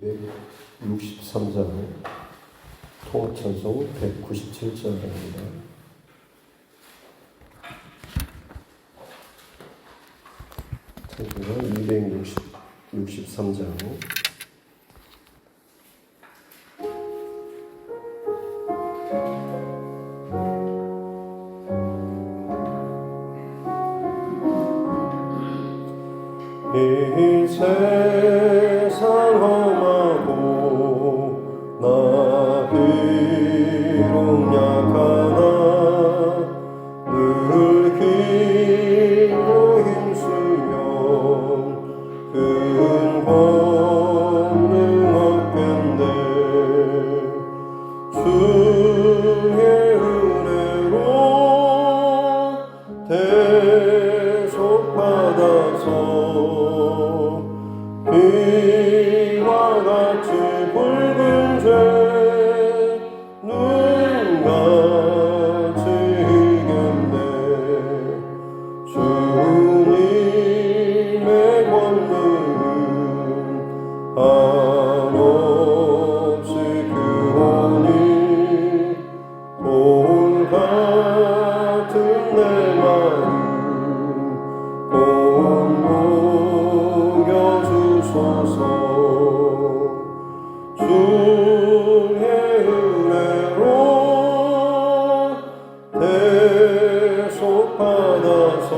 163장 통합찬송 197장입니다. 찬송가 263장 이 세상 험하고 나 비록 약하나 늘 기도 힘쓰면 큰 권능 얻겠네. 주의 은혜로 대속받아서 비와 같이 붉은 죄 눈같이 이겼네. 주님의 권능은 한없이 크오니 돌 같은 내 마음 주의 은혜로 대속받아서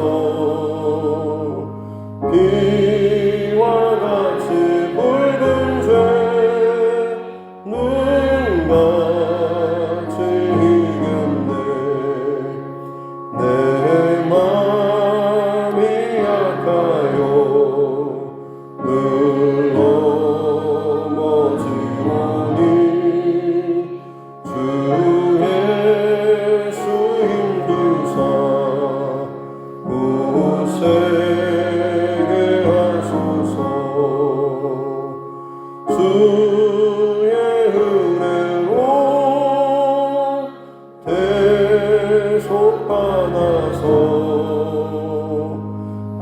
비와 같이 붉은 죄 눈같이 이겼네. 내 맘이 약하여 늘 넘어지오니 주 예수 힘주사 굳세게 하소서. 주의 은혜로 대속받아서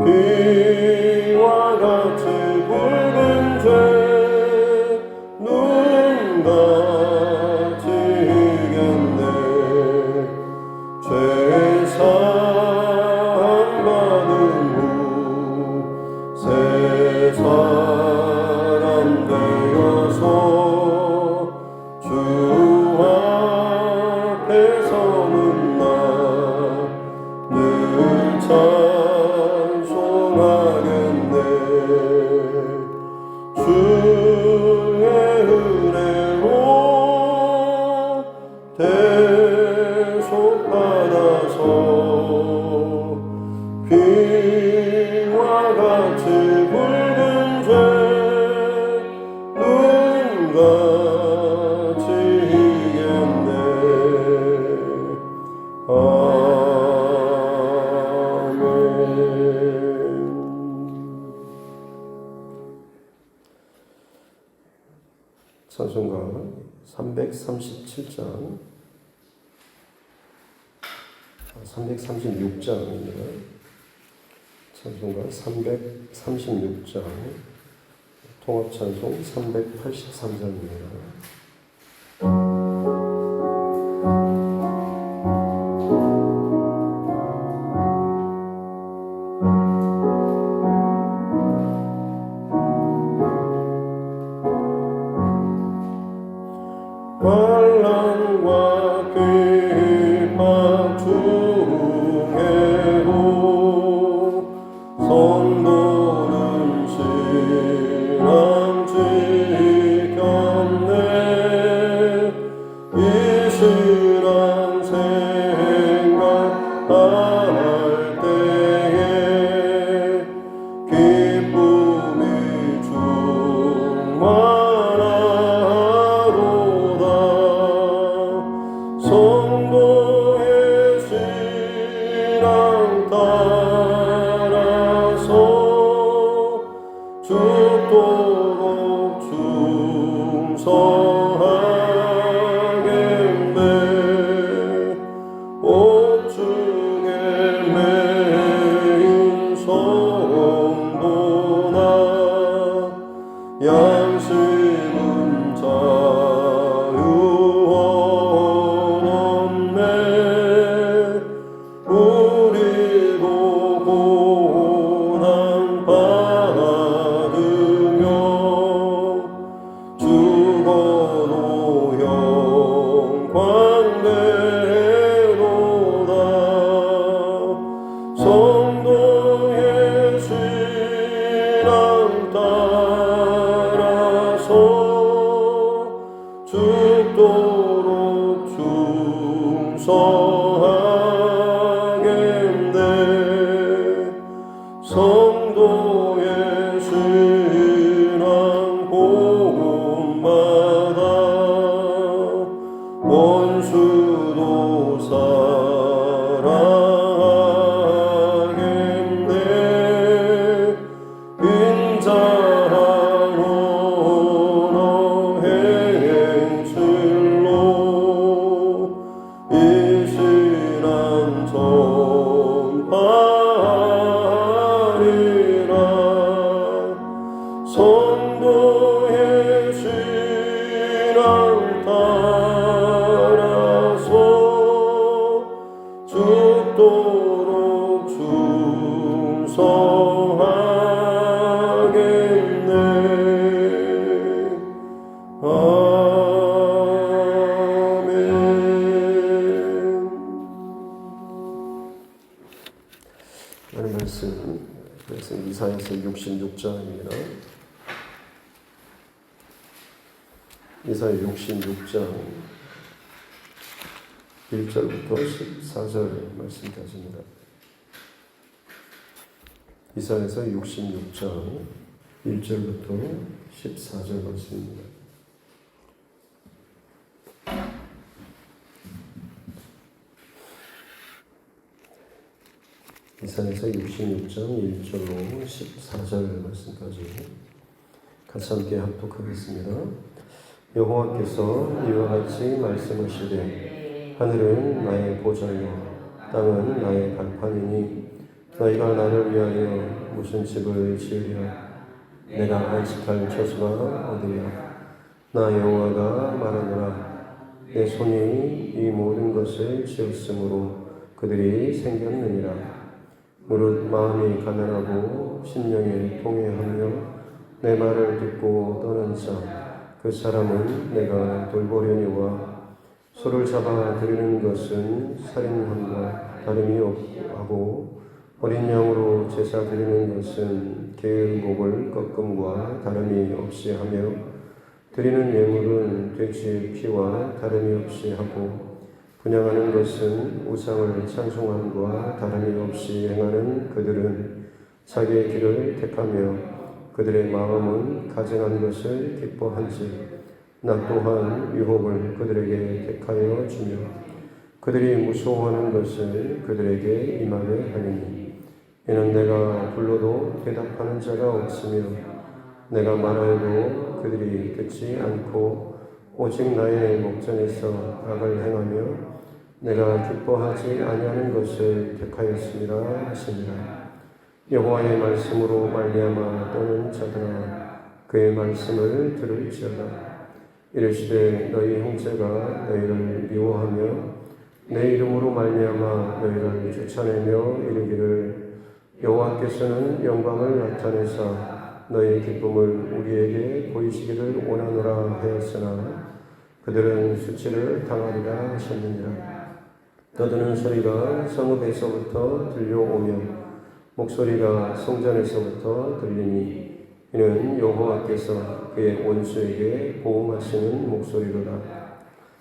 비와 같이 붉은 죄 눈같이 이겼네. 죄사함 받은 후 새 사람 되어서 주 앞에 서는 나 늘 찬송하겠네. 주의 은혜로 대속받아서 비와 같이 붉은 죄 눈같이 이겼네. 아멘. 찬송가 336장입니다. 찬송가 336장 통합찬송 383장입니다. 환난과 핍박 중에도 성도는 신앙 지켰네. 이 신앙 생각할 때에 기쁨이 충만하도다. 성도의 신앙 따라서 죽도록 충성하겠네. 옥중에 매인 성도나 양심을 이사야서 66장입니다. 이사야 66장 1절부터 14절 말씀까지입니다. 이사야서 66장 1절부터 14절 말씀입니다. 이사야서 66장 1절로 14절 말씀까지 같이 함께 합독하겠습니다. 여호와께서 이와 같이 말씀하시되 하늘은 나의 보좌요 땅은 나의 발판이니 너희가 나를 위하여 무슨 집을 지으랴. 내가 안식할 처소가 어디냐. 나 여호와가 말하노라. 내 손이 이 모든 것을 지었으므로 그들이 생겼느니라. 무릇 마음이 가난하고 심령이 통회하며 내 말을 듣고 떠난 자 그 사람은 내가 돌보려니와 소를 잡아 드리는 것은 살인함과 다름이 없고 어린 양으로 제사 드리는 것은 개의 목을 꺾음과 다름이 없이 하며 드리는 예물은 돼지의 피와 다름이 없이 하고 분향하는 것은 우상을 찬송함과 다름이 없이 행하는 그들은 자기의 길을 택하며 그들의 마음은 가증한 것을 기뻐한지 나 또한 유혹을 그들에게 택하여 주며 그들이 무서워하는 것을 그들에게 임하게 하리니 이는 내가 불러도 대답하는 자가 없으며 내가 말하여도 그들이 듣지 않고 오직 나의 목전에서 악을 행하며 내가 기뻐하지 아니하는 것을 택하였음이라 하시니라. 여호와의 말씀으로 말미암아 떠는 자들아 그의 말씀을 들을지어다. 이르시되 너희 형제가 너희를 미워하며 내 이름으로 말미암아 너희를 쫓아내며 이르기를 여호와께서는 영광을 나타내사 너희 기쁨을 우리에게 보이시기를 원하노라 하였으나 그들은 수치를 당하리라 하셨느니라. 떠드는 소리가 성읍에서부터 들려오며 목소리가 성전에서부터 들리니 이는 여호와께서 그의 원수에게 보응하시는 목소리로다.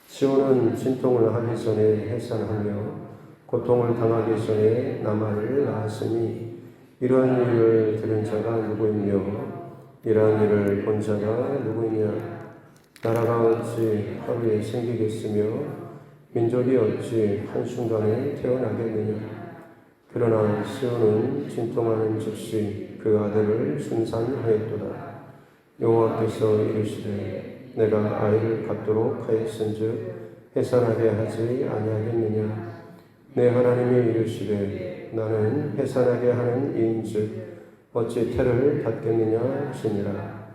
시온은 진통을 하기 전에 해산하며 고통을 당하기 전에 나말을 낳았으니 이러한 일을 들은 자가 누구이며 이러한 일을 본 자가 누구이냐. 나라가 어찌 하루에 생기겠으며 민족이 어찌 한순간에 태어나겠느냐. 그러나 시온은 진통하는 즉시 그 아들을 순산하였도다. 여호와께서 이르시되 내가 아이를 갖도록 하였은즉 해산하게 하지 아니하겠느냐. 내 하나님이 이르시되 나는 해산하게 하는 이인즉 어찌 태를 닫겠느냐 하시니라.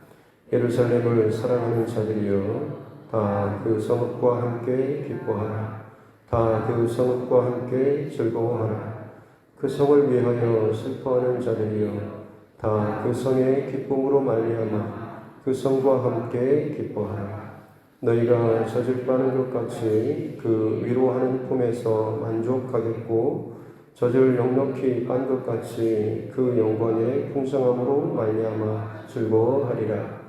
예루살렘을 사랑하는 자들이여 다 그 성읍과 함께 기뻐하라. 다 그 성읍과 함께 즐거워하라. 그 성을 위하여 슬퍼하는 자들이여 다 그 성의 기쁨으로 말미암아 그 성과 함께 기뻐하라. 너희가 젖을 빠는 것 같이 그 위로하는 품에서 만족하겠고 젖을 넉넉히 빤 것 같이 그 영광의 풍성함으로 말미암아 즐거워하리라.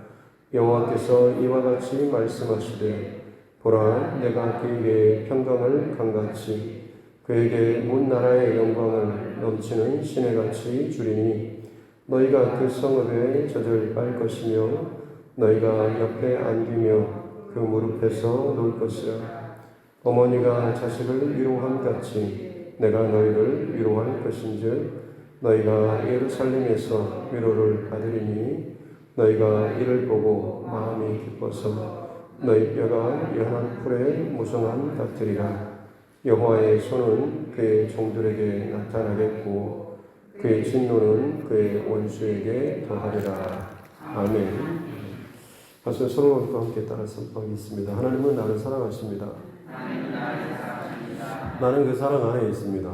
여호와께서 이와 같이 말씀하시되 보라 내가 그에게 평강을 강같이 그에게 온 나라의 영광을 넘치는 시내같이 주리니 너희가 그 성읍에 젖을 빨 것이며 너희가 옆에 안기며 그 무릎에서 놀 것이라. 어머니가 자식을 위로함 같이 내가 너희를 위로할 것인즉 너희가 예루살렘에서 위로를 받으리니 너희가 이를 보고 마음이 기뻐서 너희 뼈가 연한 풀에 무성함 같으리라. 여호와의 손은 그의 종들에게 나타나겠고 그의 진노는 그의 원수에게 더하리라. 아멘. 박수 서로가 함께 따라 선포하겠습니다. 하나님은 나를 사랑하십니다. 나는 그 사랑 안에 있습니다.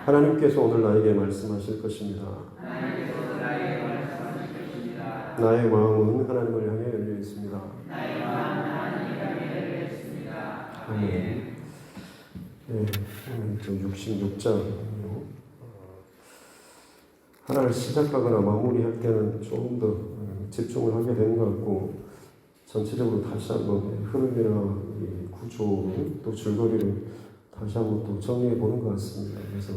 하나님께서 오늘 나에게 말씀하실 것입니다. 나의 마음은 하나님을 향해 열려 있습니다. 아멘. 네, 오늘 66장 하나를 시작하거나 마무리할 때는 조금 더 집중을 하게 되는 것 같고, 전체적으로 다시 한번 흐름이나 이 구조를 또 줄거리를 다시 한번 또 정리해 보는 것 같습니다. 그래서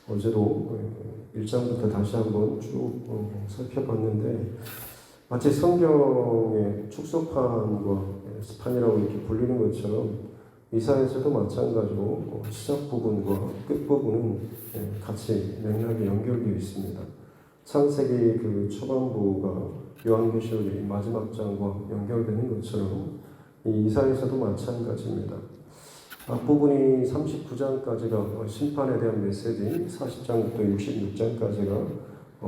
어제도 1장부터 다시 한번 쭉 살펴봤는데, 마치 성경의 축소판과 스판이라고 이렇게 불리는 것처럼 이사야서도 마찬가지로 시작 부분과 끝 부분은 같이 맥락이 연결되어 있습니다. 창세기 그 초반부가 요한계시록의 마지막 장과 연결되는 것처럼 이 이사야서도 마찬가지입니다. 앞부분이 39장까지가 심판에 대한 메시지, 40장부터 66장까지가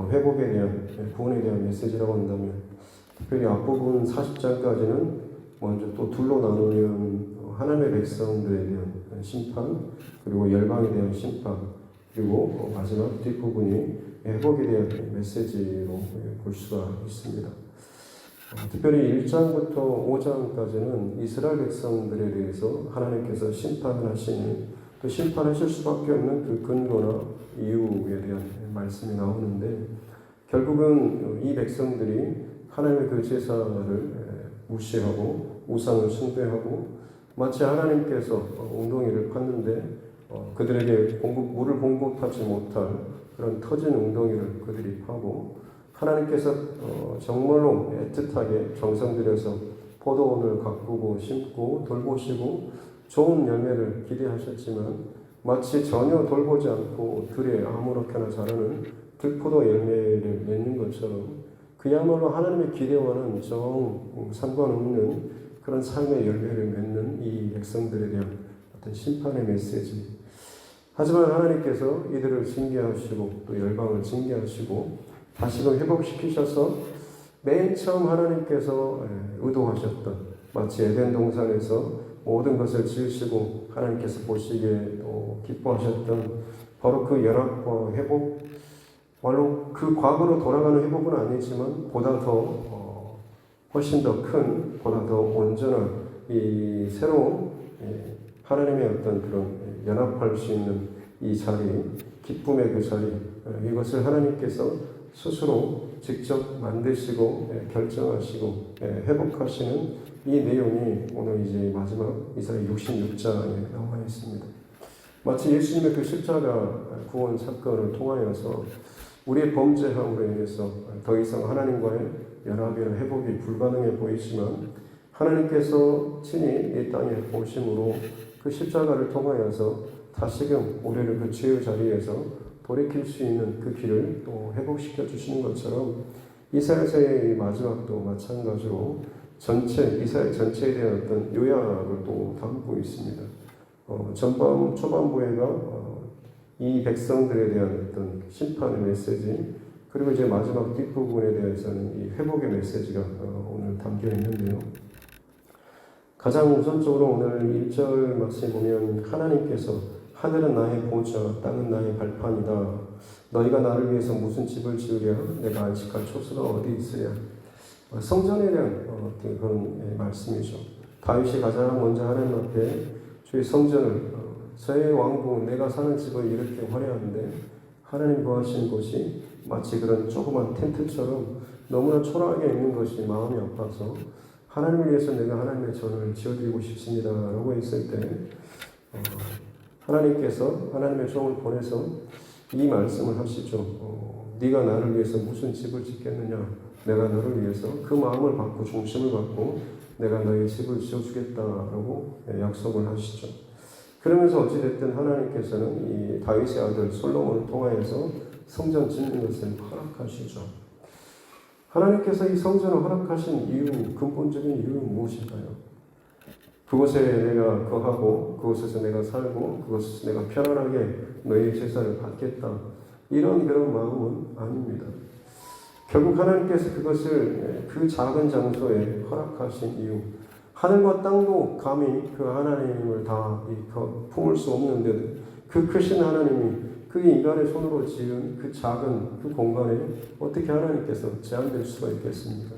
회복에 대한, 구원에 대한 메시지라고 한다면, 특별히 앞부분 40장까지는 먼저 또 둘로 나누면 하나님의 백성들에 대한 심판, 그리고 열방에 대한 심판, 그리고 마지막 뒷부분이 회복에 대한 메시지로 볼 수가 있습니다. 특별히 1장부터 5장까지는 이스라엘 백성들에 대해서 하나님께서 심판하시는, 또 심판하실 수밖에 없는 그 근거나 이유에 대한 말씀이 나오는데, 결국은 이 백성들이 하나님의 그 제사를 무시하고 우상을 숭배하고, 마치 하나님께서 웅덩이를 팠는데 그들에게 물을 공급하지 못할 그런 터진 웅덩이를 그들이 파고, 하나님께서 정말로 애틋하게 정성 들여서 포도원을 가꾸고 심고 돌보시고 좋은 열매를 기대하셨지만, 마치 전혀 돌보지 않고 들에 아무렇게나 자라는 들포도 열매를 맺는 것처럼, 그야말로 하나님의 기대와는 정 상관없는 그런 삶의 열매를 맺는 이 백성들에 대한 어떤 심판의 메시지. 하지만 하나님께서 이들을 징계하시고 또 열방을 징계하시고 다시금 회복시키셔서 맨 처음 하나님께서 의도하셨던, 마치 에덴 동산에서 모든 것을 지으시고 하나님께서 보시기에 또 기뻐하셨던 바로 그 연합과 회복, 물론 그 과거로 돌아가는 회복은 아니지만 보다 더 훨씬 더 큰, 보다 더 온전한 이 새로운 하나님의 어떤 그런 연합할 수 있는 이 자리, 기쁨의 그 자리, 이것을 하나님께서 스스로 직접 만드시고 결정하시고 회복하시는 이 내용이 오늘 이제 마지막 이사야 66장에 나와 있습니다. 마치 예수님의 그 십자가 구원 사건을 통하여서 우리의 범죄함으로 인해서 더 이상 하나님과의 연합이나 회복이 불가능해 보이지만, 하나님께서 친히 이 땅에 오심으로 그 십자가를 통하여서 다시금 우리를 그 죄의 자리에서 돌이킬 수 있는 그 길을 또 회복시켜 주시는 것처럼, 이사야서의 마지막도 마찬가지로 이사야 전체에 대한 어떤 요약을 또 담고 있습니다. 초반부에가 이 백성들에 대한 어떤 심판의 메시지, 그리고 이제 마지막 뒷부분에 대해서는 이 회복의 메시지가 오늘 담겨 있는데요. 가장 우선적으로 오늘 1절 말씀에 보면 하나님께서 하늘은 나의 보좌, 땅은 나의 발판이다. 너희가 나를 위해서 무슨 집을 지으랴? 내가 안식할 초소가 어디 있으랴? 성전에 대한 그런 말씀이죠. 다윗이 가장 먼저 하나님 앞에 주의 성전을, 저의 왕국, 내가 사는 집을 이렇게 화려한데 하나님 거하시는 곳이 마치 그런 조그만 텐트처럼 너무나 초라하게 있는 것이 마음이 아파서 하나님을 위해서 내가 하나님의 전을 지어드리고 싶습니다 라고 했을 때, 하나님께서 하나님의 종을 보내서 이 말씀을 하시죠. 네가 나를 위해서 무슨 집을 짓겠느냐? 내가 너를 위해서 그 마음을 받고 중심을 받고 내가 너의 집을 지어주겠다라고 약속을 하시죠. 그러면서 어찌됐든 하나님께서는 이 다윗의 아들 솔로몬을 통하여서 성전 짓는 것을 허락하시죠. 하나님께서 이 성전을 허락하신 이유, 근본적인 이유는 무엇일까요? 그곳에 내가 거하고 그곳에서 내가 살고 그곳에서 내가 편안하게 너의 제사를 받겠다, 이런 그런 마음은 아닙니다. 결국 하나님께서 그것을 그 작은 장소에 허락하신 이유, 하늘과 땅도 감히 그 하나님을 다 품을 수 없는데 그 크신 하나님이 그 인간의 손으로 지은 그 작은 그 공간에 어떻게 하나님께서 제한될 수가 있겠습니까?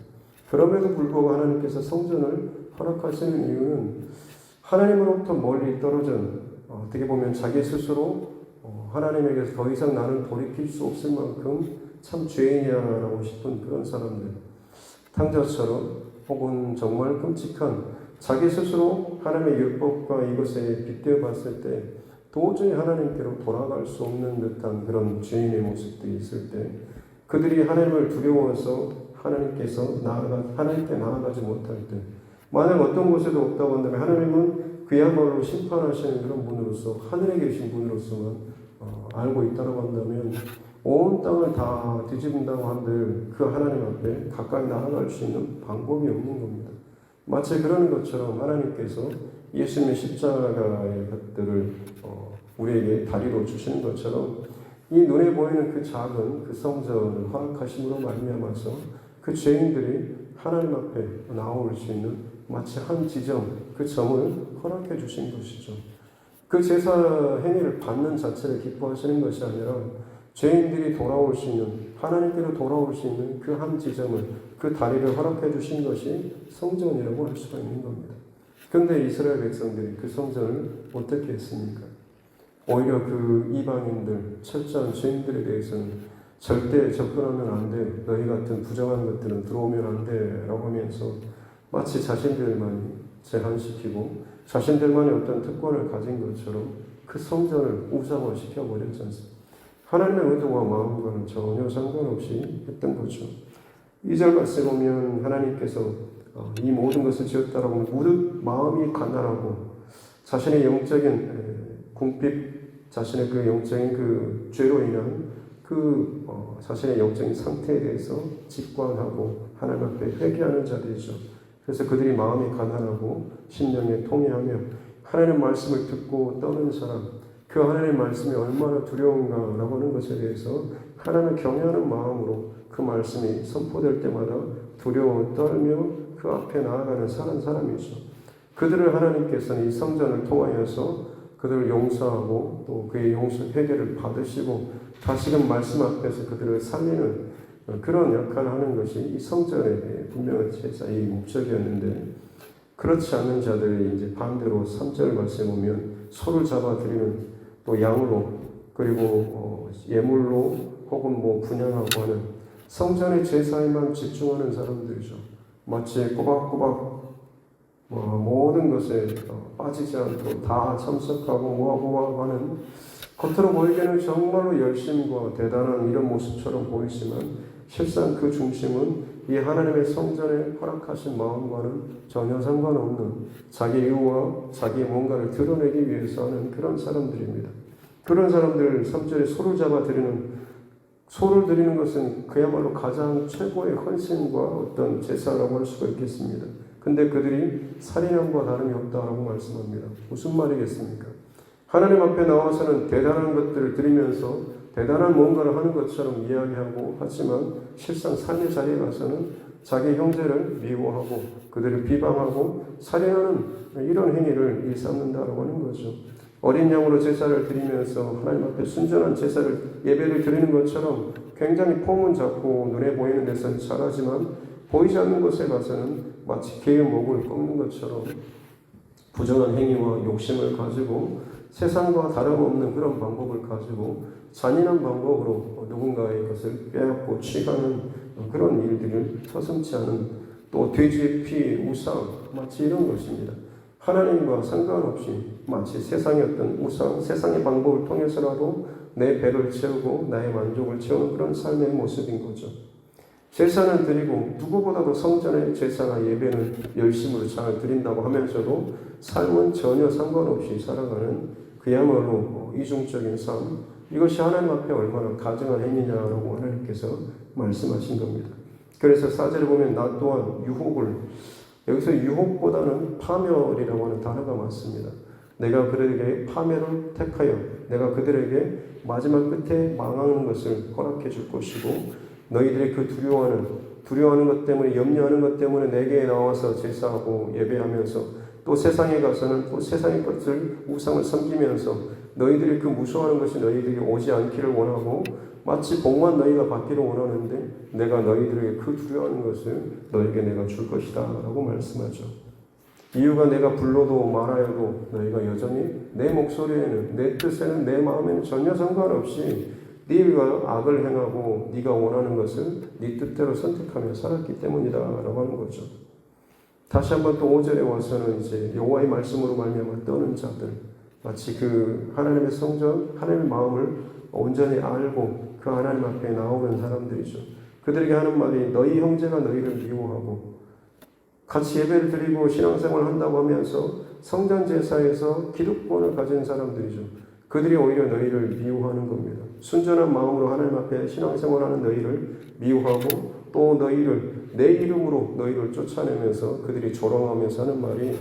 그럼에도 불구하고 하나님께서 성전을 허락하시는 이유는 하나님으로부터 멀리 떨어진, 어떻게 보면 자기 스스로 하나님에게서 더 이상 나는 돌이킬 수 없을 만큼 참 죄인이야라고 싶은 그런 사람들, 탕자처럼 혹은 정말 끔찍한 자기 스스로 하나님의 율법과 이것에 빗대어 봤을 때 도저히 하나님께로 돌아갈 수 없는 듯한 그런 죄인의 모습들이 있을 때 그들이 하나님을 두려워해서 하나님께 나아가지 못할 때 만약 어떤 곳에도 없다고 한다면 하나님은 그야말로 심판하시는 그런 분으로서 하늘에 계신 분으로서만 알고 있다고 한다면 온 땅을 다 뒤집는다고 한들 그 하나님 앞에 가까이 나아갈 수 있는 방법이 없는 겁니다. 마치 그러는 것처럼 하나님께서 예수님의 십자가의 것들을 우리에게 다리로 주시는 것처럼 이 눈에 보이는 그 작은 그 성전을 허락하심으로 말미암아서 그 죄인들이 하나님 앞에 나올 수 있는 마치 한 지점, 그 점을 허락해 주신 것이죠. 그 제사 행위를 받는 자체를 기뻐하시는 것이 아니라 죄인들이 돌아올 수 있는, 하나님께로 돌아올 수 있는 그 한 지점을, 그 다리를 허락해 주신 것이 성전이라고 할 수가 있는 겁니다. 그런데 이스라엘 백성들이 그 성전을 어떻게 했습니까? 오히려 그 이방인들, 철저한 죄인들에 대해서는 절대 접근하면 안 돼, 너희 같은 부정한 것들은 들어오면 안 돼 라고 하면서 마치 자신들만이 제한시키고 자신들만의 어떤 특권을 가진 것처럼 그 성전을 우상화시켜 버렸지 않습니까? 하나님의 의도와 마음과는 전혀 상관없이 했던 거죠. 2절 말씀에 보면 하나님께서 이 모든 것을 지었다라고 무릇 마음이 가난하고 자신의 영적인 궁핍, 자신의 그 영적인 그 죄로 인한 그 자신의 영적인 상태에 대해서 직관하고 하나님 앞에 회개하는 자들이죠. 그래서 그들이 마음이 가난하고 심령에 통회하며 하나님의 말씀을 듣고 떠는 사람, 그 하나님의 말씀이 얼마나 두려운가라고 하는 것에 대해서 하나님을 경외하는 마음으로 그 말씀이 선포될 때마다 두려워 떨며 그 앞에 나아가는 사람이죠. 그들을 하나님께서는 이 성전을 통하여서 그들을 용서하고 또 그의 용서 회개를 받으시고 다시금 말씀 앞에서 그들을 살리는 그런 역할을 하는 것이 이 성전의 분명한 제사의 목적이었는데 그렇지 않은 자들이 이제 반대로 3절 말씀에 보면 소를 잡아 드리는 또 양으로 그리고 예물로 혹은 뭐 분양하고 하는 성전의 제사에만 집중하는 사람들이죠. 마치 꼬박꼬박 모든 것에 빠지지 않고 다 참석하고 뭐하고 하는 겉으로 보이기에는 정말로 열심과 대단한 이런 모습처럼 보이지만 실상 그 중심은 이 하나님의 성전에 허락하신 마음과는 전혀 상관없는 자기 이유와 자기의 뭔가를 드러내기 위해서 하는 그런 사람들입니다. 그런 사람들 3절에 소를 드리는 것은 그야말로 가장 최고의 헌신과 어떤 제사라고 할 수가 있겠습니다. 근데 그들이 살인함과 다름이 없다라고 말씀합니다. 무슨 말이겠습니까? 하나님 앞에 나와서는 대단한 것들을 드리면서 대단한 뭔가를 하는 것처럼 이야기하고 하지만 실상 삶의 자리에 가서는 자기 형제를 미워하고 그들을 비방하고 살인하는 이런 행위를 일삼는다라고 하는 거죠. 어린 양으로 제사를 드리면서 하나님 앞에 순전한 예배를 드리는 것처럼 굉장히 폼은 잡고 눈에 보이는 데서는 잘하지만 보이지 않는 곳에 가서는 마치 개의 목을 꺾는 것처럼 부정한 행위와 욕심을 가지고 세상과 다름없는 그런 방법을 가지고 잔인한 방법으로 누군가의 것을 빼앗고 취하는 그런 일들을 서슴지 않은 또 돼지의 피, 우상 마치 이런 것입니다. 하나님과 상관없이 마치 세상의 어떤 우상, 세상의 방법을 통해서라도 내 배를 채우고 나의 만족을 채우는 그런 삶의 모습인 거죠. 제사는 드리고 누구보다도 성전의 제사나 예배는 열심으로 잘 드린다고 하면서도 삶은 전혀 상관없이 살아가는 그야말로 이중적인 삶, 이것이 하나님 앞에 얼마나 가증한 행위냐라고 하나님께서 말씀하신 겁니다. 그래서 4절에 보면 나 또한 유혹을, 여기서 유혹보다는 파멸이라고 하는 단어가 맞습니다. 내가 그들에게 파멸을 택하여 내가 그들에게 마지막 끝에 망하는 것을 허락해 줄 것이고 너희들의 그 두려워하는 것 때문에 염려하는 것 때문에 내게 나와서 제사하고 예배하면서 또 세상에 가서는 또 세상의 것을 우상을 섬기면서 너희들이 그 무서워하는 것이 너희들이 오지 않기를 원하고 마치 복만 너희가 받기를 원하는데 내가 너희들에게 그 두려워하는 것을 너에게 내가 줄 것이다 라고 말씀하죠. 이유가 내가 불러도 말하여도 너희가 여전히 내 목소리에는 내 뜻에는 내 마음에는 전혀 상관없이 네가 악을 행하고 네가 원하는 것을 네 뜻대로 선택하며 살았기 때문이다라고 하는 거죠. 다시 한번 또 5절에 와서는 이제 여호와의 말씀으로 말미암아 떠는 자들, 마치 그 하나님의 성전, 하나님의 마음을 온전히 알고 그 하나님 앞에 나오는 사람들이죠. 그들에게 하는 말이 너희 형제가 너희를 미워하고 같이 예배를 드리고 신앙생활을 한다고 하면서 성전 제사에서 기득권을 가진 사람들이죠. 그들이 오히려 너희를 미워하는 겁니다. 순전한 마음으로 하나님 앞에 신앙생활하는 너희를 미워하고 또 너희를 내 이름으로 너희를 쫓아내면서 그들이 조롱하면서 하는 말이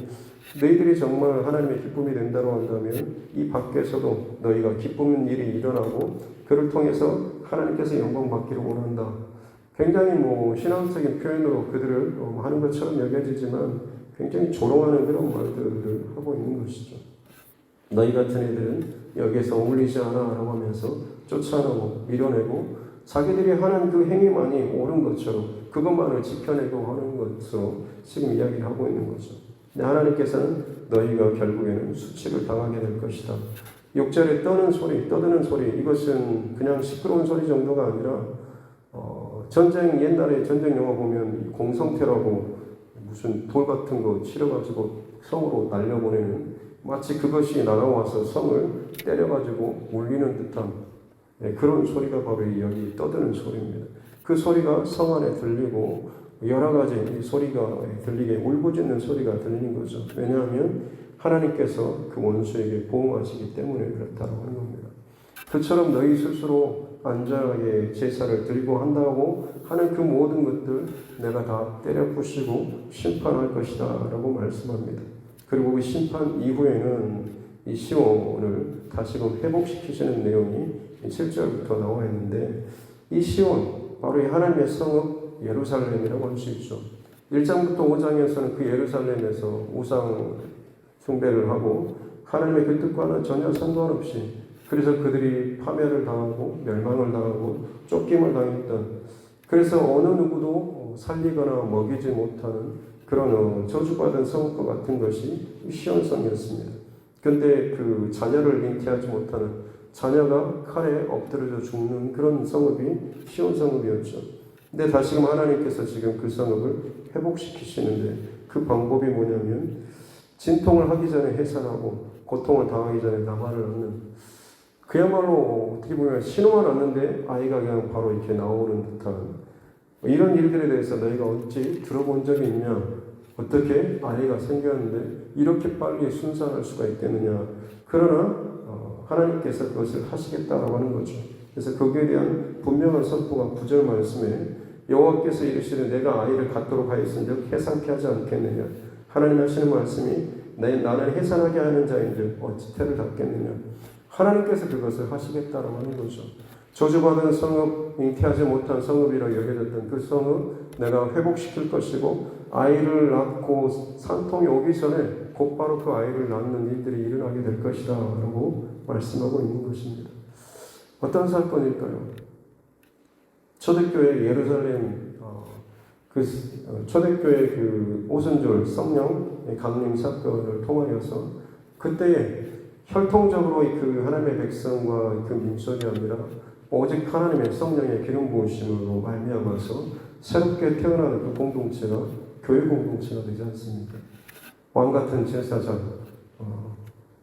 너희들이 정말 하나님의 기쁨이 된다고 한다면 이 밖에서도 너희가 기쁜 일이 일어나고 그를 통해서 하나님께서 영광 받기를 원한다. 굉장히 신앙적인 표현으로 그들을 하는 것처럼 여겨지지만 굉장히 조롱하는 그런 말들을 하고 있는 것이죠. 너희 같은 애들은 여기에서 어울리지 않아 라고 하면서 쫓아내고 밀어내고 자기들이 하는 그 행위만이 옳은 것처럼 그것만을 지켜내고 하는 것으로 지금 이야기를 하고 있는 거죠. 하나님께서는 너희가 결국에는 수치를 당하게 될 것이다. 6절에 떠드는 소리, 이것은 그냥 시끄러운 소리 정도가 아니라 옛날에 전쟁 영화 보면 공성태라고 무슨 돌 같은 거 치러가지고 성으로 날려보내는, 마치 그것이 날아와서 성을 때려가지고 울리는 듯한 그런 소리가 바로 여기 떠드는 소리입니다. 그 소리가 성 안에 들리고 여러 가지 소리가 들리게 울부짖는 소리가 들리는 거죠. 왜냐하면 하나님께서 그 원수에게 보응하시기 때문에 그렇다고 하는 겁니다. 그처럼 너희 스스로 안전하게 제사를 드리고 한다고 하는 그 모든 것들 내가 다 때려 부시고 심판할 것이다 라고 말씀합니다. 그리고 그 심판 이후에는 이 시온을 다시금 회복시키시는 내용이 7절부터 나와 있는데, 이 시온 바로 이 하나님의 성읍 예루살렘이라고 할 수 있죠. 1장부터 5장에서는 그 예루살렘에서 우상 숭배를 하고 하나님의 그 뜻과는 전혀 상관없이, 그래서 그들이 파멸을 당하고 멸망을 당하고 쫓김을 당했던, 그래서 어느 누구도 살리거나 먹이지 못하는 그런 저주받은 성과 같은 것이 시온성이었습니다. 근데 그 자녀를 잉태하지 못하는 자녀가 칼에 엎드려져 죽는 그런 성읍이 시온성읍이었죠. 근데 다시금 하나님께서 지금 그 성읍을 회복시키시는데 그 방법이 뭐냐면 진통을 하기 전에 해산하고 고통을 당하기 전에 나발을 얻는, 그야말로 어떻게 보면 신호만 왔는데 아이가 그냥 바로 이렇게 나오는 듯한 이런 일들에 대해서 너희가 어찌 들어본 적이 있냐? 어떻게 아이가 생겼는데 이렇게 빨리 순산할 수가 있겠느냐? 그러나 하나님께서 그것을 하시겠다라고 하는 거죠. 그래서 거기에 대한 분명한 선포가 9절 말씀에 여호와께서 이르시되 내가 아이를 갖도록 하였은즉 해산케 하지 않겠느냐? 하나님 하시는 말씀이 나는 해산하게 하는 자인즉 어찌 태를 닫겠느냐? 하나님께서 그것을 하시겠다라고 하는 거죠. 저주받은 성읍, 잉태하지 못한 성읍이라고 여겨졌던 그 성읍 내가 회복시킬 것이고 아이를 낳고 산통이 오기 전에 곧바로 그 아이를 낳는 일들이 일어나게 될 것이다 라고 말씀하고 있는 것입니다. 어떤 사건일까요? 초대교회 예루살렘 초대교회 그 오순절 성령 강림 사건을 통하여서 그때에 혈통적으로 그 하나님의 백성과 그 민족이 아니라 오직 하나님의 성령의 기름 부으심으로 말미암아서 새롭게 태어나는 그 공동체가 교회 공동체가 되지 않습니까? 왕 같은 제사장,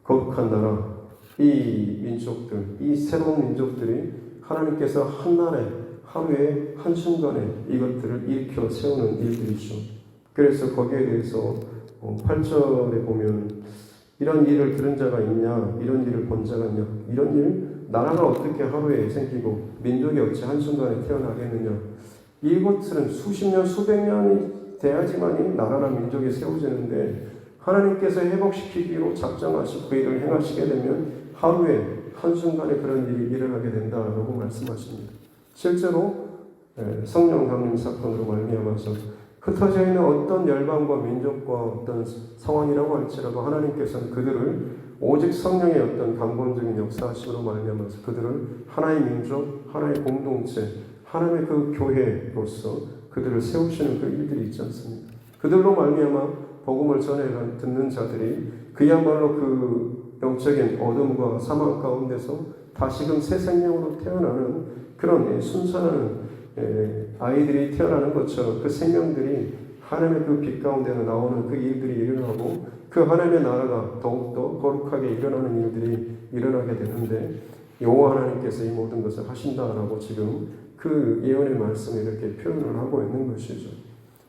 거룩한 나라, 이 민족들, 이 새로운 민족들이 하나님께서 한날에 하루에 한순간에 이것들을 일으켜 세우는 일들이죠. 그래서 거기에 대해서 8절에 보면 이런 일을 들은 자가 있냐, 이런 일을 본 자가 있냐, 이런 일, 나라가 어떻게 하루에 생기고 민족이 어찌 한순간에 태어나겠느냐. 이것들은 수십 년, 수백 년이 돼야지만이 나라나 민족이 세워지는데 하나님께서 회복시키기로 작정하시고 그 일을 행하시게 되면 하루에 한순간에 그런 일이 일어나게 된다라고 말씀하십니다. 실제로 성령 강림 사건으로 말미암아서 흩어져 있는 어떤 열방과 민족과 어떤 상황이라고 할지라도 하나님께서는 그들을 오직 성령의 어떤 강권적인 역사하심으로 말미암아서 그들을 하나의 민족, 하나의 공동체, 하나님의 그 교회로서 그들을 세우시는 그 일들이 있지 않습니까? 그들로 말미암아 복음을 전해 듣는 자들이 그야말로 그 영적인 어둠과 사망 가운데서 다시금 새 생명으로 태어나는 그런 순수한 아이들이 태어나는 것처럼 그 생명들이 하나님의 그 빛 가운데서 나오는 그 일들이 일어나고 그 하나님의 나라가 더욱더 거룩하게 일어나는 일들이 일어나게 되는데 여호와 하나님께서 이 모든 것을 하신다라고 지금 그 예언의 말씀을 이렇게 표현을 하고 있는 것이죠.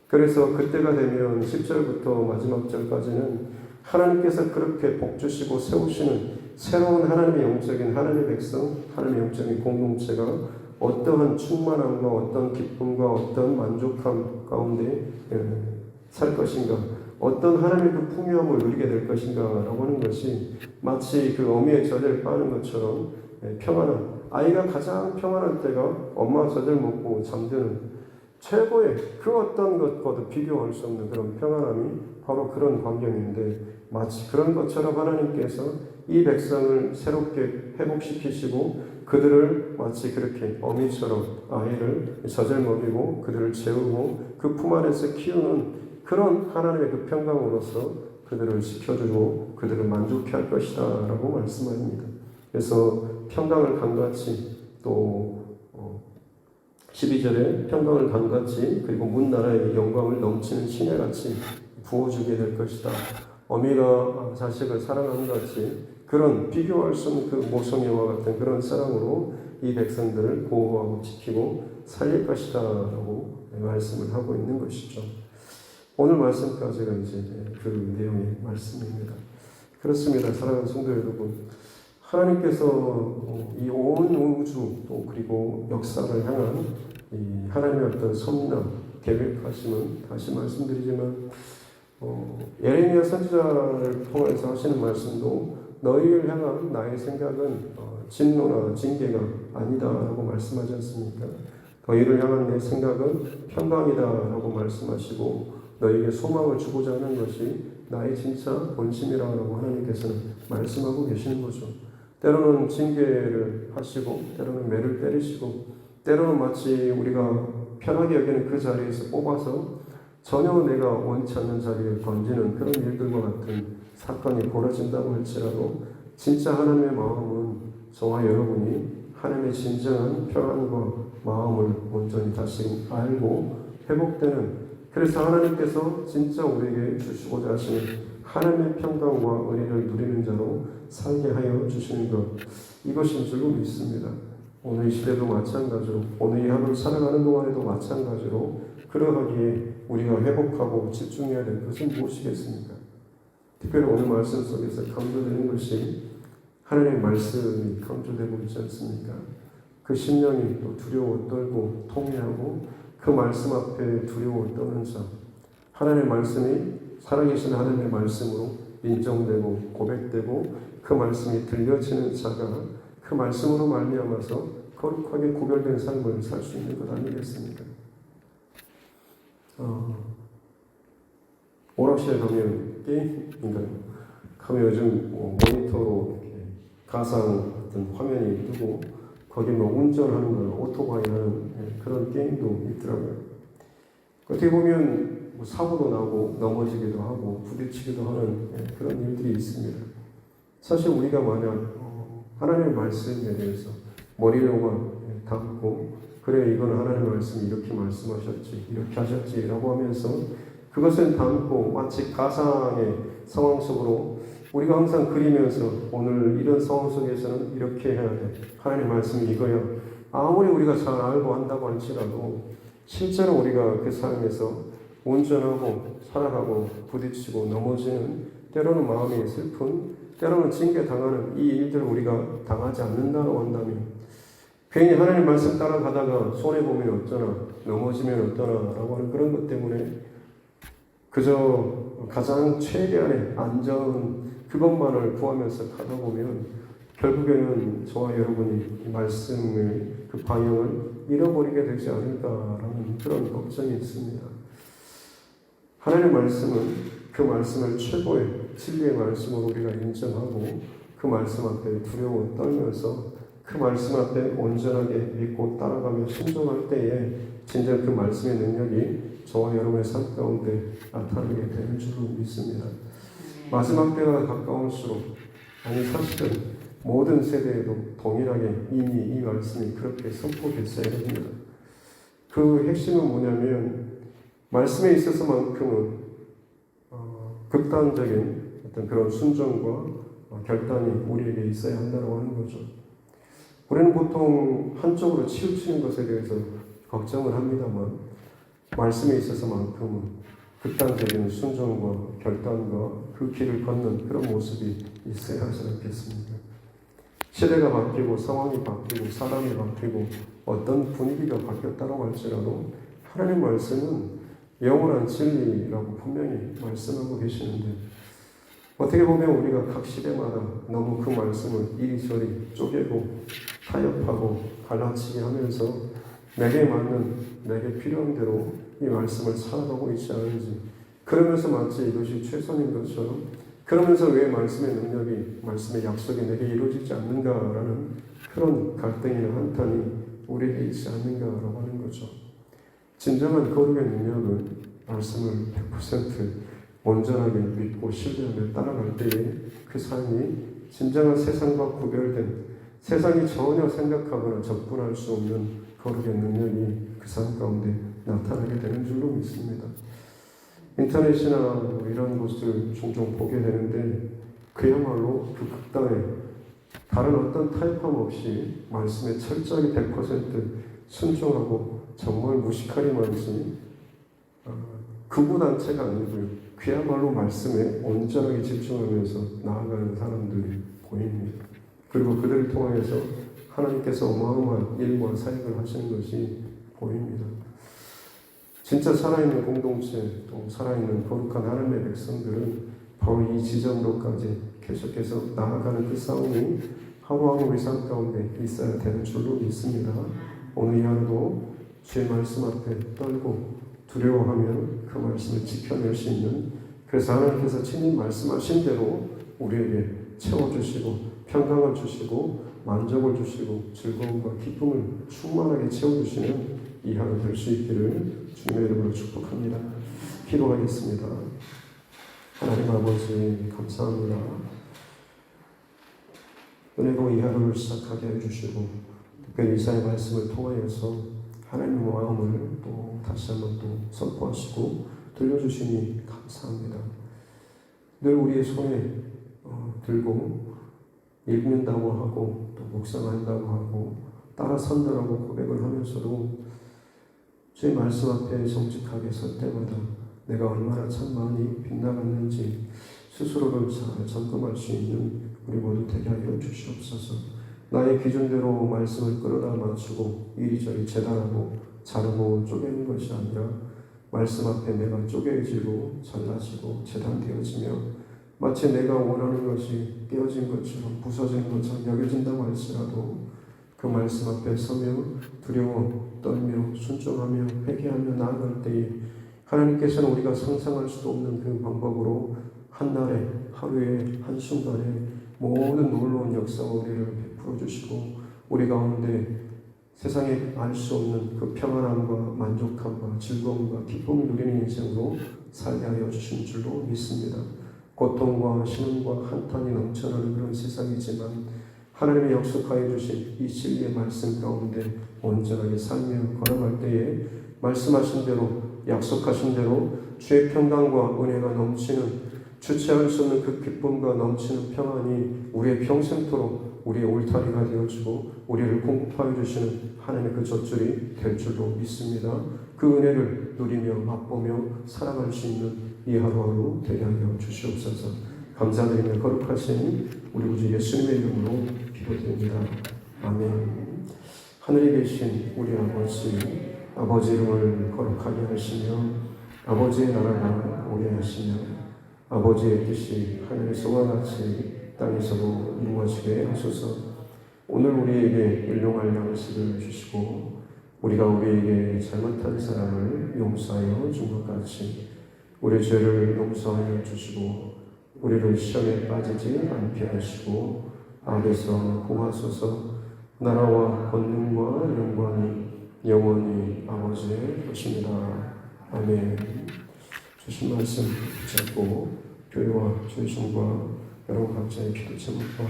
그래서 그때가 되면 10절부터 마지막 절까지는 하나님께서 그렇게 복주시고 세우시는 새로운 하나님의 영적인 하나님의 백성, 하나님의 영적인 공동체가 어떠한 충만함과 어떤 기쁨과 어떤 만족함 가운데 살 것인가, 어떤 하나님의 그 풍요함을 누리게 될 것인가 라고 하는 것이 마치 그 어미의 젖을 빠는 것처럼 평안한, 아이가 가장 평안한 때가 엄마 젖을 먹고 잠드는 최고의 그 어떤 것과도 비교할 수 없는 그런 평안함이 바로 그런 광경인데, 마치 그런 것처럼 하나님께서 이 백성을 새롭게 회복시키시고 그들을 마치 그렇게 어미처럼 아이를 젖을 먹이고 그들을 재우고 그 품 안에서 키우는 그런 하나님의 그 평강으로서 그들을 지켜주고 그들을 만족해 할 것이다 라고 말씀합니다. 그래서 평강을 강같이, 또 12절에 평강을 강같이, 그리고 문 나라의 영광을 넘치는 시내같이 부어주게 될 것이다. 어미가 자식을 사랑하는 같이 그런 비교할 수 없는 그 모성애와 같은 그런 사랑으로 이 백성들을 보호하고 지키고 살릴 것이다 라고 말씀을 하고 있는 것이죠. 오늘 말씀까지가 이제 그 내용의 말씀입니다. 그렇습니다. 사랑하는 성도 여러분, 하나님께서 이 온 우주 또 그리고 역사를 향한 이 하나님의 어떤 섭리나 계획하심은, 다시 말씀드리지만 예레미야 선지자를 통해서 하시는 말씀도 너희를 향한 나의 생각은 진노나 징계가 아니다라고 말씀하지 않습니까? 너희를 향한 내 생각은 평강이다라고 말씀하시고 너희에게 소망을 주고자 하는 것이 나의 진짜 본심이라고 하나님께서는 말씀하고 계시는 거죠. 때로는 징계를 하시고 때로는 매를 때리시고 때로는 마치 우리가 편하게 여기는 그 자리에서 뽑아서 전혀 내가 원치 않는 자리에 던지는 그런 일들과 같은 사건이 벌어진다고 할지라도 진짜 하나님의 마음은 저와 여러분이 하나님의 진정한 평안과 마음을 온전히 다시 알고 회복되는, 그래서 하나님께서 진짜 우리에게 주시고자 하시는 하나님의 평강과 은혜를 누리는 자로 살게 하여 주시는 것, 이것인 줄로 믿습니다. 오늘 이 시대도 마찬가지로, 오늘 이 하루를 살아가는 동안에도 마찬가지로 그러하기에 우리가 회복하고 집중해야 될 것은 무엇이겠습니까? 특별히 오늘 말씀 속에서 강조되는 것이 하나님의 말씀이 강조되고 있지 않습니까? 그 심령이 또 두려워 떨고 통회하고 그 말씀 앞에 두려워 떠는 자, 하나님의 말씀이 살아계신 하나님의 말씀으로 인정되고 고백되고 그 말씀이 들려지는 자가 그 말씀으로 말미암아서 거룩하게 구별된 삶을 살 수 있는 것 아니겠습니까? 오락실에 가면 게임인가요? 가면 요즘 모니터로 이렇게 가상 같은 화면이 뜨고 거기 운전하는 걸 오토바이 하는 그런 게임도 있더라고요. 어떻게 보면 사고도 나고 넘어지기도 하고 부딪히기도 하는 그런 일들이 있습니다. 사실 우리가 만약 하나님의 말씀에 대해서 머리로만 담고 그래 이건 하나님의 말씀이 이렇게 말씀하셨지 이렇게 하셨지라고 하면서 그것을 담고 마치 가상의 상황 속으로 우리가 항상 그리면서 오늘 이런 상황 속에서는 이렇게 해야 돼. 하나님의 말씀이 이거야. 아무리 우리가 잘 알고 한다고 할지라도 실제로 우리가 그 삶에서 운전하고 살아가고 부딪히고 넘어지는, 때로는 마음이 슬픈, 때로는 징계당하는 이 일들을 우리가 당하지 않는다고 한다면 괜히 하나님 말씀 따라가다가 손해보면 어쩌나 넘어지면 어떠나라고 하는 그런 것 때문에 그저 가장 최대한의 안전 그것만을 구하면서 가다 보면 결국에는 저와 여러분이 이 말씀의 그 방향을 잃어버리게 되지 않을까라는 그런 걱정이 있습니다. 하나님의 말씀은 그 말씀을 최고의 진리의 말씀으로 우리가 인정하고 그 말씀 앞에 두려워 떨면서 그 말씀 앞에 온전하게 믿고 따라가며 순종할 때에 진정 그 말씀의 능력이 저와 여러분의 삶 가운데 나타나게 되는 줄로 믿습니다. 마지막 때가 가까울수록, 아니 사실은 모든 세대에도 동일하게 이미 이 말씀이 그렇게 선포됐어야 됩니다. 그 핵심은 뭐냐면 말씀에 있어서만큼은 극단적인 어떤 그런 순종과 결단이 우리에게 있어야 한다고 하는 거죠. 우리는 보통 한쪽으로 치우치는 것에 대해서 걱정을 합니다만 말씀에 있어서만큼은 극단적인 순종과 결단과 그 길을 걷는 그런 모습이 있어야 하지 않겠습니까? 시대가 바뀌고 상황이 바뀌고 사람이 바뀌고 어떤 분위기가 바뀌었다고 할지라도 하나님 말씀은 영원한 진리라고 분명히 말씀하고 계시는데, 어떻게 보면 우리가 각 시대마다 너무 그 말씀을 이리저리 쪼개고 타협하고 갈라치기 하면서 내게 맞는, 내게 필요한 대로 이 말씀을 살아가고 있지 않은지, 그러면서 마치 이것이 최선인 것처럼, 그러면서 왜 말씀의 능력이, 말씀의 약속이 내게 이루어지지 않는가라는 그런 갈등이나 한탄이 우리에게 있지 않는가라고 하는 거죠. 진정한 거룩의 능력은 말씀을 100% 온전하게 믿고 신뢰하며 따라갈 때에 그 삶이 진정한 세상과 구별된, 세상이 전혀 생각하거나 접근할 수 없는 거룩의 능력이 그 삶 가운데 나타나게 되는 줄로 믿습니다. 인터넷이나 뭐 이런 것을 종종 보게 되는데 그야말로 그 극단에 다른 어떤 타협함 없이 말씀에 철저하게 100% 순종하고 정말 무식하리만치 극우단체가 아니고요, 그야말로 말씀에 온전하게 집중하면서 나아가는 사람들이 보입니다. 그리고 그들을 통해서 하나님께서 어마어마한 일과 사역을 하시는 것이 보입니다. 진짜 살아있는 공동체, 또 살아있는 거룩한 하나님의 백성들은 바로 이 지점으로까지 계속해서 나아가는 그 싸움이 하루하루 우리 삶 가운데 있어야 되는 줄로 믿습니다. 오늘 이 하루도 주의 말씀 앞에 떨고 두려워하며 그 말씀을 지켜낼 수 있는, 그래서 하나님께서 친히 말씀하신 대로 우리에게 채워주시고 평강을 주시고 만족을 주시고 즐거움과 기쁨을 충만하게 채워주시는 이 하루 될 수 있기를 주님의 이름으로 축복합니다. 기도하겠습니다. 하나님 아버지 감사합니다. 은혜로 이 하루를 시작하게 해주시고 특별히 이사의 말씀을 통하여서 하나님의 마음을 또 다시 한번 또 선포하시고 들려주시니 감사합니다. 늘 우리의 손에 들고 읽는다고 하고 또 묵상한다고 하고 따라 산다라고 고백을 하면서도 주의 말씀 앞에 정직하게 설 때마다 내가 얼마나 참 많이 빗나갔는지 스스로를 잘 점검할 수 있는 우리 모두 되게 하여 주시옵소서. 나의 기준대로 말씀을 끌어다 맞추고 이리저리 재단하고 자르고 쪼개는 것이 아니라 말씀 앞에 내가 쪼개지고 잘라지고 재단되어지며 마치 내가 원하는 것이 깨어진 것처럼 부서지는 것처럼 여겨진다고 할지라도 그 말씀 앞에 서며 두려워 떨며 순종하며 회개하며 나아갈 때에 하나님께서는 우리가 상상할 수도 없는 그 방법으로 한날에 하루에 한순간에 모든 놀라운 역사와 우리를 베풀어 주시고 우리 가운데 세상에 알 수 없는 그 평안함과 만족함과 즐거움과 기쁨을 누리는 인생으로 살게 하여 주신 줄로 믿습니다. 고통과 신음과 한탄이 넘쳐나는 그런 세상이지만 하나님이 약속하여 주신 이 진리의 말씀 가운데 온전하게 살며 걸어갈 때에 말씀하신 대로 약속하신 대로 주의 평강과 은혜가 넘치는 주체할 수 없는 그 기쁨과 넘치는 평안이 우리의 평생토록 우리의 울타리가 되어주고 우리를 공급하여 주시는 하나님의 그 젖줄이 될 줄로 믿습니다. 그 은혜를 누리며 맛보며 살아갈 수 있는 이 하루하루 되게 하여 주시옵소서. 감사드리며 거룩하신 우리 구주 예수님의 이름으로 기도드립니다. 아멘. 하늘에 계신 우리 아버지 이름을 거룩하게 하시며 아버지의 나라가 오게 하시며 아버지의 뜻이 하늘에서와 같이 땅에서도 이루어지게 하소서. 오늘 우리에게 일용할 양식을 주시고 우리가 우리에게 잘못한 사람을 용서하여 준 것 같이 우리 죄를 용서하여 주시고 우리를 시험에 빠지지 않게 하시고 악에서 구하소서. 나라와 권능과 영광이 영원히 아버지의 것입니다. 아멘. 주신 말씀 붙잡고 교회와 주의심과 여러분 각자의 기도 제목과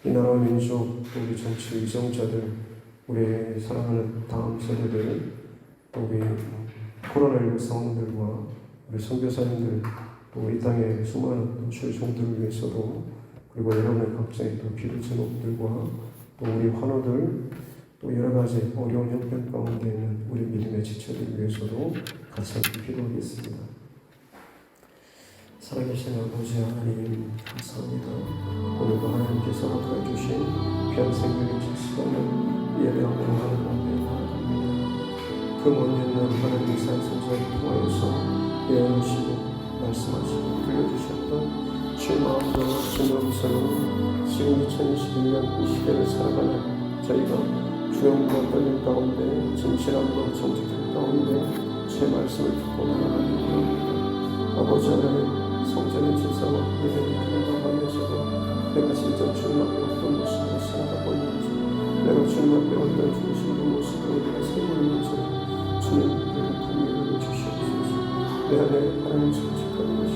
이 나라 민족 또 우리 정치 위정자들 우리 사랑하는 다음 세대들 또 우리 코로나19 상황들과 우리 선교사님들 또 이 땅의 수많은 주의 종들을 위해서도 그리고 여러분의 각자의 또 기도 제목들과 또 우리 환우들 또 여러 가지 어려운 형편 가운데 있는 우리 믿음의 지체들 위해서도 같이 함께 기도하겠습니다. 살아계신 아버지 하나님 감사합니다. 오늘도 하나님께서 허락해 주신 귀한 생명의 시간을 예배하며 하나님 나아갑니다. 그 먼 옛날 하나님 산성자를 통하여서 예언하시고 말씀하시고 들려주셨던 주의 마음과 주의 음성은 지금 2021년 이 시대를 살아가는 저희가 주영과 떨림 가운데 진실함과 정직함 가운데 주의 말씀을 듣고 나아가는 겁니다. 아버지 하나님 성전의 제사와 예배를 드린다면서도 내가 진짜 주님 앞에 어떤 모습으로 살아가고 있는지 내가 주님 앞에 어떤 중심의 모습으로 내가 살고 있는지 주님 내가 분명히 주시옵소서. 내 안에 하나님 정직한 것이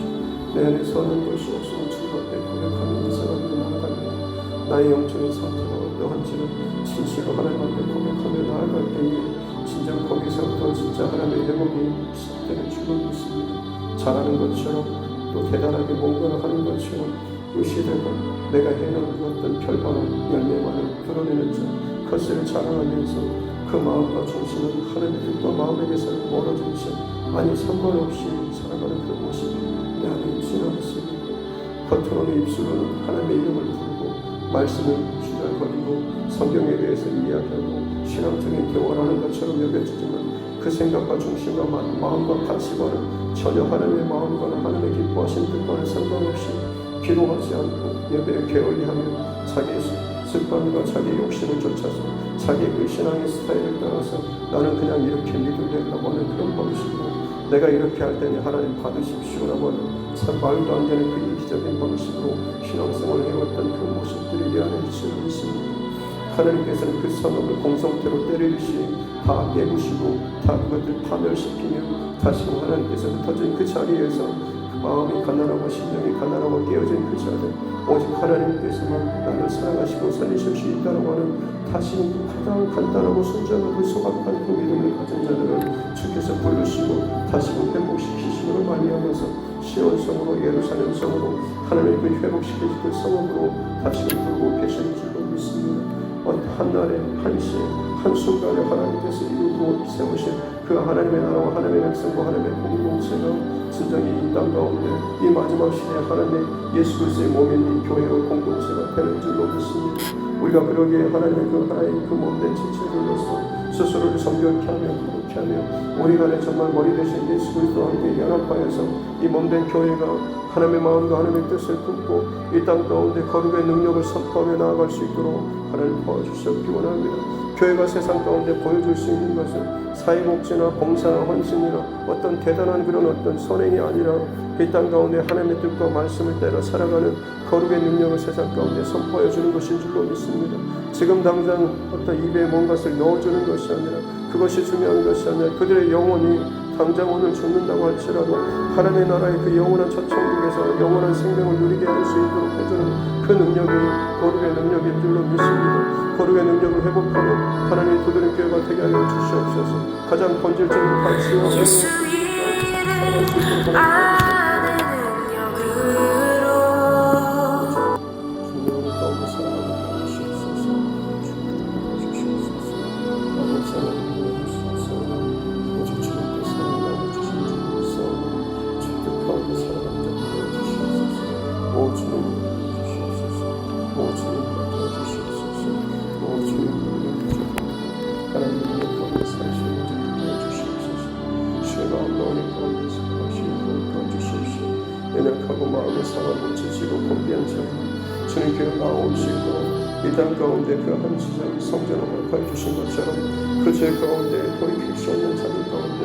내 안에 선한 것이 없으면 주님 앞에 고백하며 이 사람으로 나아갑니다. 나의 영적인 상태가 어떠한지는 진실로 하나님 앞에 고백하며 나아갈 때에 진정 거기서부터 진짜 하나님의 회복이 시작되는 줄로 믿습니다. 잘하는 것처럼 또 대단하게 뭔가를 하는 것처럼 그 시대가 내가 해놓은 그 어떤 결과나 열매만을 드러내는 자 그것을 자랑하면서 그 마음과 중심은 하나님의 뜻과 마음에게서 멀어진 채 아니 상관없이 살아가는 그 모습이 내 안에 지나갔습니다. 겉으로는 입술로는 하나님의 이름을 부르고 말씀을 주절거리고 성경에 대해서 이야기하고 신앙적인 대화를 하는 것처럼 여겨지지만 그 생각과 중심과 마음과 가치관은 전혀 하나님의 마음과는 하나님의 기뻐하신 뜻과는 상관없이 기도하지 않고 예배에 게을리하며 자기의 습관과 자기의 욕심을 쫓아서 자기의 그 신앙의 스타일을 따라서 나는 그냥 이렇게 믿으려고 하는 그런 방식으로 내가 이렇게 할 때는 하나님 받으십시오라고 하는 참 말도 안 되는 그 이기적인 방식으로 신앙생활을 해왔던 그 모습들이 내 안에 지금 있습니다. 하나님께서는 그 선업을 공성태로 때리듯이 다 깨부시고 다 그것을 파멸시키며 다시 하나님께서 흩어진 그 자리에서 그 마음이 가난하고 심령이 가난하고 깨어진 그 자리 오직 하나님께서만 나를 사랑하시고 살리실 수 있다고 하는 다시 가장 간단하고 순전하고 소박한 그 믿음을 가진 자들을 주께서 부르시고 다시금 회복시키심으로 말미암아서 시온성으로 예루살렘성으로 하나님의 그 회복시키신 그 성읍으로 다시금 부르고 계시는 줄로 믿습니다. 한날에 한시 한순간에 하나님께서 이루고 세우신 그 하나님의 나라와 하나님의 백성과 하나님의 공동체가 진정히 이 땅 가운데 이 마지막 시대에 하나님의 예수 그리스도의 몸인 이 교회와 공동체가 되는 줄로 믿습니다. 우리가 그러기에 하나님의 그 하나의 그 몸된 지체들로서 스스로를 성결케 하며 거룩케 하며 우리 간에 정말 머리 대신 예수 그리스도와 함께 연합하여서 이 몸된 교회가 하나님의 마음과 하나님의 뜻을 품고 이 땅 가운데 거룩의 능력을 선포하며 나아갈 수 있도록 하나님 도와주시기 원합니다. 교회가 세상 가운데 보여줄 수 있는 것은 사회복지나 봉사나 헌신이나 어떤 대단한 그런 어떤 선행이 아니라 이 땅 가운데 하나님의 뜻과 말씀을 따라 살아가는 거룩의 능력을 세상 가운데 선포해 주는 것인 줄로 믿습니다. 지금 당장 어떤 입에 뭔가를 넣어주는 것이 아니라 그것이 중요한 것이 아니라 그들의 영혼이 당장 오늘 죽는다고 할지라도 하나님의 나라의 그 영원한 첫 천국에서 영원한 생명을 누리게 할 수 있도록 해주는 그 능력이 거룩의 능력인 줄로 믿습니다. 거룩의 능력을 회복하는 하나님의 두드린 교회가 되게 하여 주시옵소서. 가장 본질적인 가치와 예수 이름 아는 능력으로 주님을 더욱 사랑하게 주시옵소서. 주님을 주시옵소서. 아버지 하나님 주시옵소서. 오직 주님께서 사랑하여 주신 주님께서 주뜻하게 사랑하는 자들을 주시옵소서. 오 주님 주시옵소서. 오 주님 주시옵소서. 오 주님 하나님의 가운데 살시는 자들을 주시옵소서. 주의 마음 나오는 가운데서 하시는 것 주시옵소서. 연약하고 마음의 상함을 지치고 곤비한 자들 주님 교회 나올 수 있도록 이 땅 가운데 그 한 지점이 성전을 허락하여 주신 것처럼 그 죄 가운데 돌이킬 수 없는 자들 가운데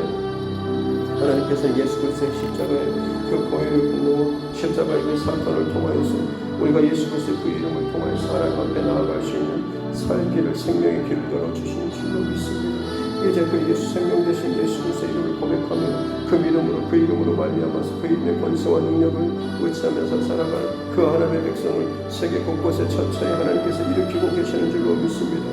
하나님께서 예수 그리스도의 십자가의 그 보혈의 분노 십자가의 그 사건을 통하여서 우리가 예수 그리스도의 그 이름을 통하여서 하나님 앞에 나아갈 수 있는 살길을 생명의 길을 열어주시는 줄로 믿습니다. 이제 그 예수 생명 되신 예수 그리스도의 이름을 고백하며 그 믿음으로 그 이름으로 말미암아서 그 이름의 권세와 능력을 의지하면서 살아갈 그 하나님의 백성을 세계 곳곳에 천천히 하나님께서 일으키고 계시는 줄로 믿습니다.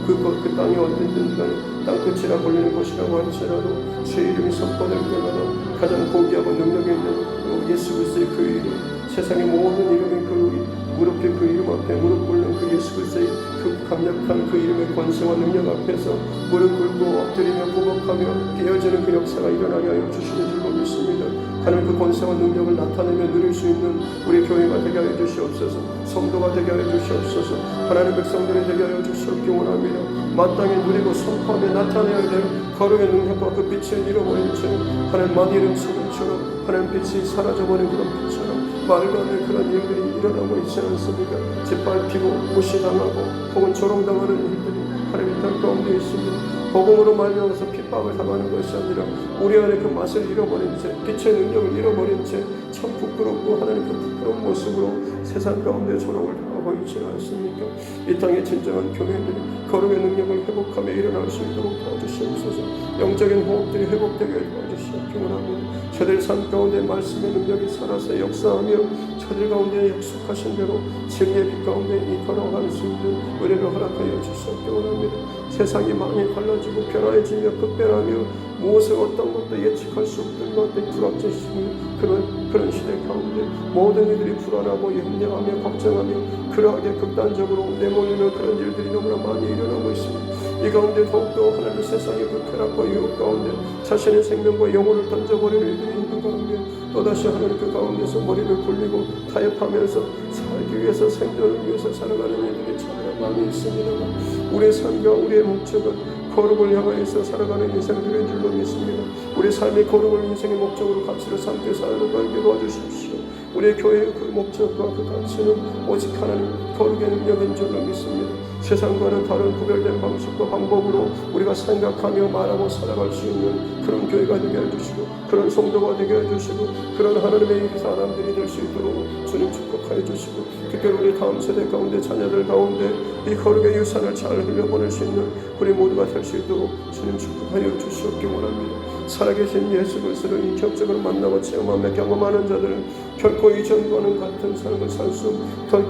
그 땅이 어디든지 간에 땅끝이라 불리는 곳이라고 할지라도 주의 이름이 선포될 때마다 가장 고귀하고 능력이 있는 예수 그리스도의 그 이름, 세상의 모든 이름이 그 이름 앞에 무릎 꿇는 그 예수 그리스도의 그 강력한 그 이름의 권세와 능력 앞에서 무릎 꿇고 엎드리며 부복하며 깨어지는 그 역사가 일어나게 하여 주시는 줄로 믿습니다. 하나님 그 권세와 능력을 나타내며 누릴 수 있는 우리 교회가 되게 하여 주시옵소서. 성도가 되게 하여 주시옵소서. 하나님 백성들이 되게 하여 주시옵기 원합니다. 마땅히 누리고 선포하며 나타내야 될 거룩의 능력과 그 빛을 잃어버린 채 하나님 만일은 소금처럼 하나님 빛이 사라져버린 그런 빛처럼 말도 안 되는 그런 일들이 일어나고 있지 않습니까? 짓밟히고 무시당하고 혹은 조롱당하는 일들이 하나님 땅 가운데 있습니다. 복음으로 말미암아서 핍박을 당하는 것이 아니라 우리 안에 그 맛을 잃어버린 채 빛의 능력을 잃어버린 채 참 부끄럽고 하나님 그 부끄러운 모습으로 세상 가운데 조롱을 당하고 있지 않습니까? 이 땅의 진정한 교회들이 거룩의 능력을 회복하며 일어날 수 있도록 도와주시옵소서. 영적인 호흡들이 회복되게 도와주시옵기 원합니다. 저들 삶 가운데 말씀의 능력이 살아서 역사하며 저들 가운데 약속하신 대로 진리의 빛 가운데 이 걸어갈 수 있는 은혜를 허락하여 주시옵기 원합니다. 세상이 많이 달라지고 변화해지며 급변하며 무엇을 어떤 것도 예측할 수 없던 것들이 불확실시는 그런 시대 가운데 모든 이들이 불안하고 염려하며 걱정하며 그러하게 극단적으로 내몰리는 그런 일들이 너무나 많이 일어나고 있습니다. 이 가운데 더욱더 하나님의 세상의 그 쾌락과 유혹 가운데 자신의 생명과 영혼을 던져버리는 일들이 있는 가운데 또다시 하나님 그 가운데서 머리를 굴리고 타협하면서 살기 위해서 생존을 위해서 살아가는 일들이 참 많이 있습니다만 우리의 삶과 우리의 목적은 거룩을 향하여서 살아가는 인생들인 줄로 믿습니다. 우리 삶의 거룩을 인생의 목적으로 가치로 삼게 살아가게 도와주십시오. 우리의 교회의 그 목적과 그 가치는 오직 하나님 거룩의 능력인 줄로 믿습니다. 세상과는 다른 구별된 방식과 방법으로 우리가 생각하며 말하고 살아갈 수 있는 그런 교회가 되게 해주시고 그런 성도가 되게 해주시고 그런 하나님의 사람들이 될 수 있도록 주님 축복하여 주시고 특별히 우리 다음 세대 가운데 자녀들 가운데 이 거룩의 유산을 잘 흘려보낼 수 있는 우리 모두가 될 수 있도록 주님 축복하여 주시옵기 원합니다. 살아계신 예수 그리스도를 인격적으로 만나고 체험하며 경험하는 자들은 결코 이전과는 같은 삶을 살 수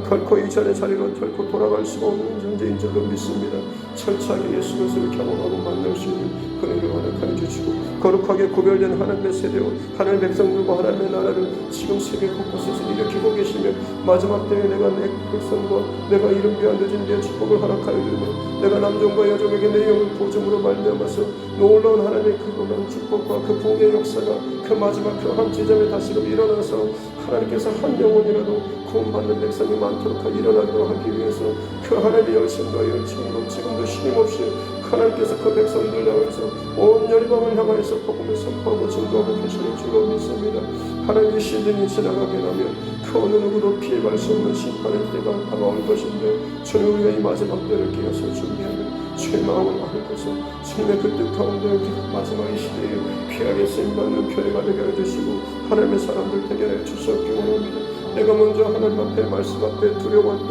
결코 이전의 자리로 결코 돌아갈 수가 없는 존재인 줄로 믿습니다. 철저하게 예수 그리스도를 경험하고 만날 수 있는 은혜를 허락하여 주시고 거룩하게 구별된 하나님의 세대와 하나님의 백성들과 하나님의 나라를 지금 세계 곳곳에서 일으키고 계시며 마지막 때에 내가 내 백성과 내가 이름 귀한 늦은 내 축복을 허락하여 주고 내가 남종과 여종에게 내 영을 보증으로 말미암아서 놀라운 하나님의 그 놀라운 축복과 그 부흥의 역사가 그 마지막 그 한 지점에 다시금 일어나서 하나님께서 한 영혼이라도 구원받는 백성이 많도록 일어나도록 하기 위해서 그 하나님의 열심과 열심으로 지금도 쉼없이 하나님께서 그 백성들 향해서 온 열방을 향하여서 복음을 선포하고 증거하고 계시는 줄로 믿습니다. 하나님의 시즌이 지나가게 하면 그 어느 누구도 피해갈 수 없는 심판의 때가 다가올 것인데 주님 우리가 이 마지막 때를 끼어서 준비하는 주의 마음을 아는 것을 주님의 그 뜻 가운데 마지막 이 시대에 귀하게 쓰임받는 교회가 되게 해주시고 하나님의 사람들 되게 해주셨기 원합니다. 내가 먼저 하나님 앞에 말씀 앞에 두려웠던